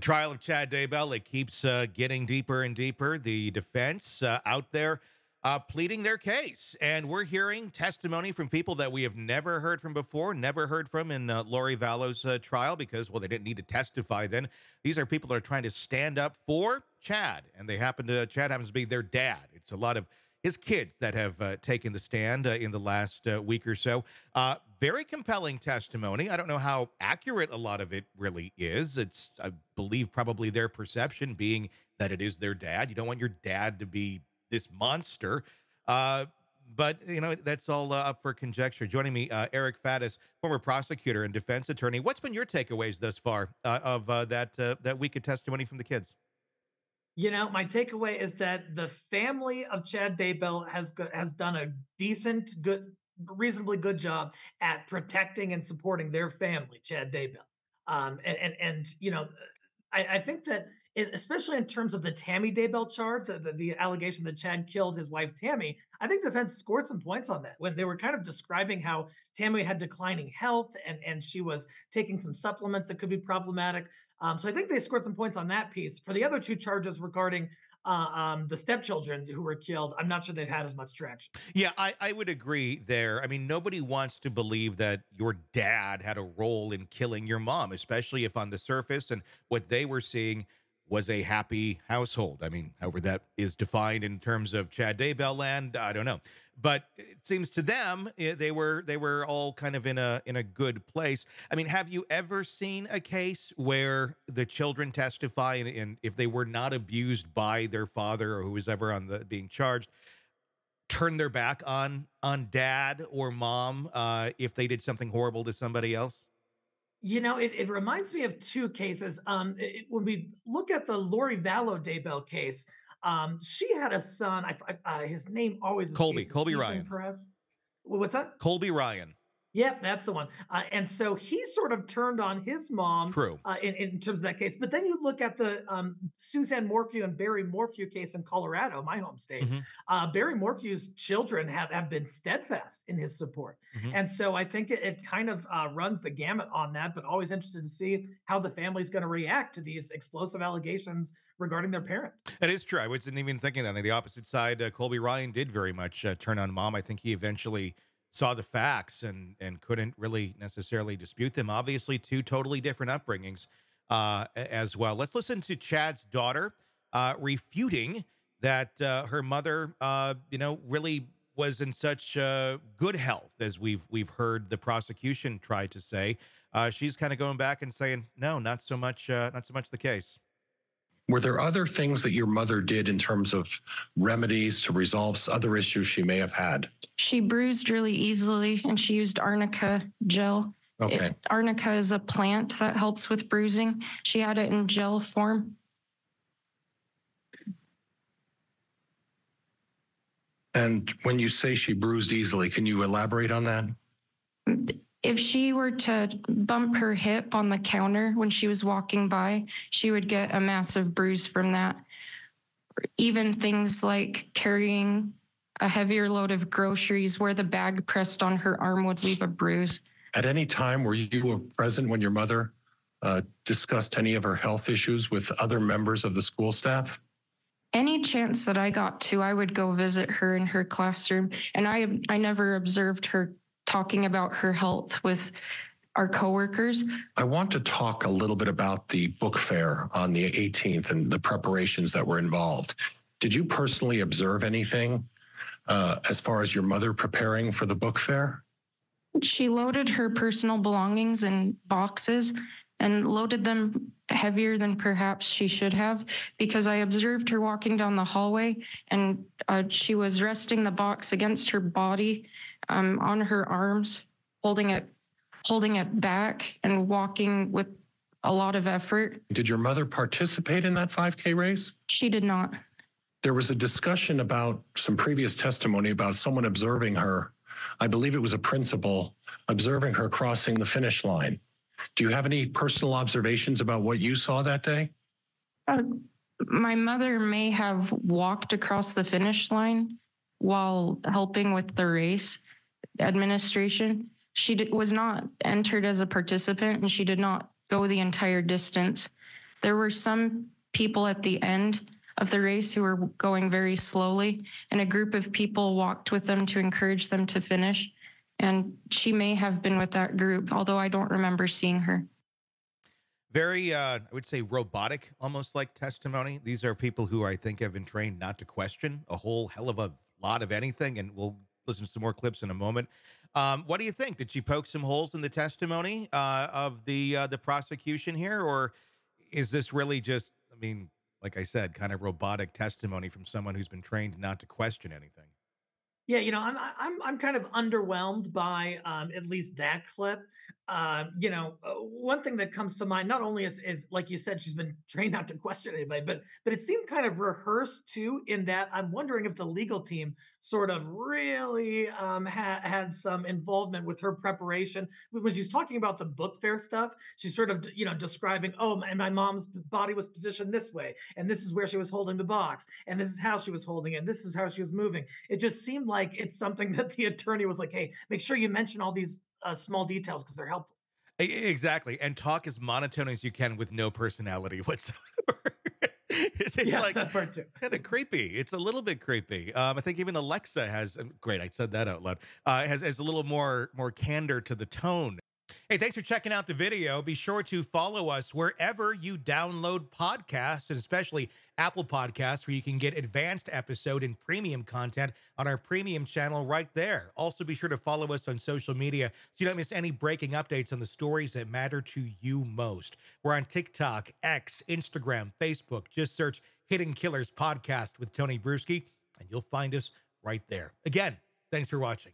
The trial of Chad Daybell, it keeps getting deeper and deeper. The defense out there pleading their case. And we're hearing testimony from people that we have never heard from before, never heard from in Lori Vallow's trial because, well, they didn't need to testify then. These are people that are trying to stand up for Chad. And Chad happens to be their dad. It's a lot of his kids that have taken the stand in the last week or so. Very compelling testimony. I don't know how accurate a lot of it really is. It's, I believe, probably their perception being that it is their dad. You don't want your dad to be this monster. But, you know, that's all up for conjecture. Joining me, Eric Faddis, former prosecutor and defense attorney. What's been your takeaways thus far of that week of testimony from the kids? You know, my takeaway is that the family of Chad Daybell has done a reasonably good job at protecting and supporting their family, Chad Daybell. And you know, I think that especially in terms of the Tammy Daybell charge, the allegation that Chad killed his wife Tammy, I think the defense scored some points on that when they were kind of describing how Tammy had declining health and she was taking some supplements that could be problematic. So I think they scored some points on that piece. For the other two charges regarding the stepchildren who were killed, I'm not sure they've had as much traction. Yeah, I would agree there. I mean, nobody wants to believe that your dad had a role in killing your mom, especially if on the surface and what they were seeing was a happy household. I mean, however that is defined in terms of Chad Daybell land, I don't know. But it seems to them they were all kind of in a good place. I mean, have you ever seen a case where the children testify and if they were not abused by their father or who was ever being charged, turn their back on dad or mom if they did something horrible to somebody else? You know, it reminds me of two cases. When we look at the Lori Vallow Daybell case, she had a son. His name always escapes me. Colby Ethan, Ryan. perhaps. What's that? Colby Ryan. Yep, that's the one. And so he sort of turned on his mom True. in terms of that case. But then you look at the Suzanne Morphew and Barry Morphew case in Colorado, my home state. Barry Morphew's children have been steadfast in his support. And so I think it kind of runs the gamut on that, but always interested to see how the family's going to react to these explosive allegations regarding their parent. That is true. I wasn't even thinking that. On the opposite side, Colby Ryan did very much turn on mom. I think he eventually saw the facts and couldn't really necessarily dispute them. Obviously, two totally different upbringings as well. Let's listen to Chad's daughter refuting that her mother, really was in such good health as we've heard the prosecution try to say. She's kind of going back and saying, no, not so much the case. Were there other things that your mother did in terms of remedies to resolve other issues she may have had? She bruised really easily, and she used arnica gel. Okay. Arnica is a plant that helps with bruising. She had it in gel form. And when you say she bruised easily, can you elaborate on that? If she were to bump her hip on the counter when she was walking by, she would get a massive bruise from that. Even things like carrying a heavier load of groceries where the bag pressed on her arm would leave a bruise. At any time, were you present when your mother discussed any of her health issues with other members of the school staff? Any chance that I got to, I would go visit her in her classroom. And I never observed her talking about her health with our coworkers. I want to talk a little bit about the book fair on the 18th and the preparations that were involved. Did you personally observe anything as far as your mother preparing for the book fair? She loaded her personal belongings in boxes and loaded them heavier than perhaps she should have, because I observed her walking down the hallway and she was resting the box against her body on her arms, holding it back and walking with a lot of effort. Did your mother participate in that 5K race? She did not. There was a discussion about some previous testimony about someone observing her. I believe it was a principal observing her crossing the finish line. Do you have any personal observations about what you saw that day? My mother may have walked across the finish line while helping with the race administration. She was not entered as a participant, and she did not go the entire distance. There were some people at the end of the race who were going very slowly, and a group of people walked with them to encourage them to finish. And she may have been with that group, although I don't remember seeing her. Very, I would say robotic, almost like testimony. These are people who I think have been trained not to question a whole hell of a lot of anything. And we'll listen to some more clips in a moment. What do you think? Did she poke some holes in the testimony of the prosecution here? Or is this really just, I mean, like I said, kind of robotic testimony from someone who's been trained not to question anything? Yeah, I'm kind of underwhelmed by at least that clip. One thing that comes to mind not only is like you said, she's been trained not to question anybody, but it seemed kind of rehearsed too. In that, I'm wondering if the legal team sort of really had some involvement with her preparation when she's talking about the book fair stuff. She's sort of describing, oh, and my mom's body was positioned this way, and this is where she was holding the box, and this is how she was holding it, and this is how she was moving. It just seemed like it's something that the attorney was like, hey, make sure you mention all these small details because they're helpful. Exactly. And talk as monotone as you can with no personality whatsoever. It's Yeah, like that part too. kind of creepy. It's a little bit creepy. I think even Alexa has, great, I said that out loud, has a little more candor to the tone. Hey, thanks for checking out the video. Be sure to follow us wherever you download podcasts, and especially Apple Podcasts, where you can get advanced episode and premium content on our premium channel right there. Also, be sure to follow us on social media so you don't miss any breaking updates on the stories that matter to you most. We're on TikTok, X, Instagram, Facebook. Just search Hidden Killers Podcast with Tony Brueski, and you'll find us right there. Again, thanks for watching.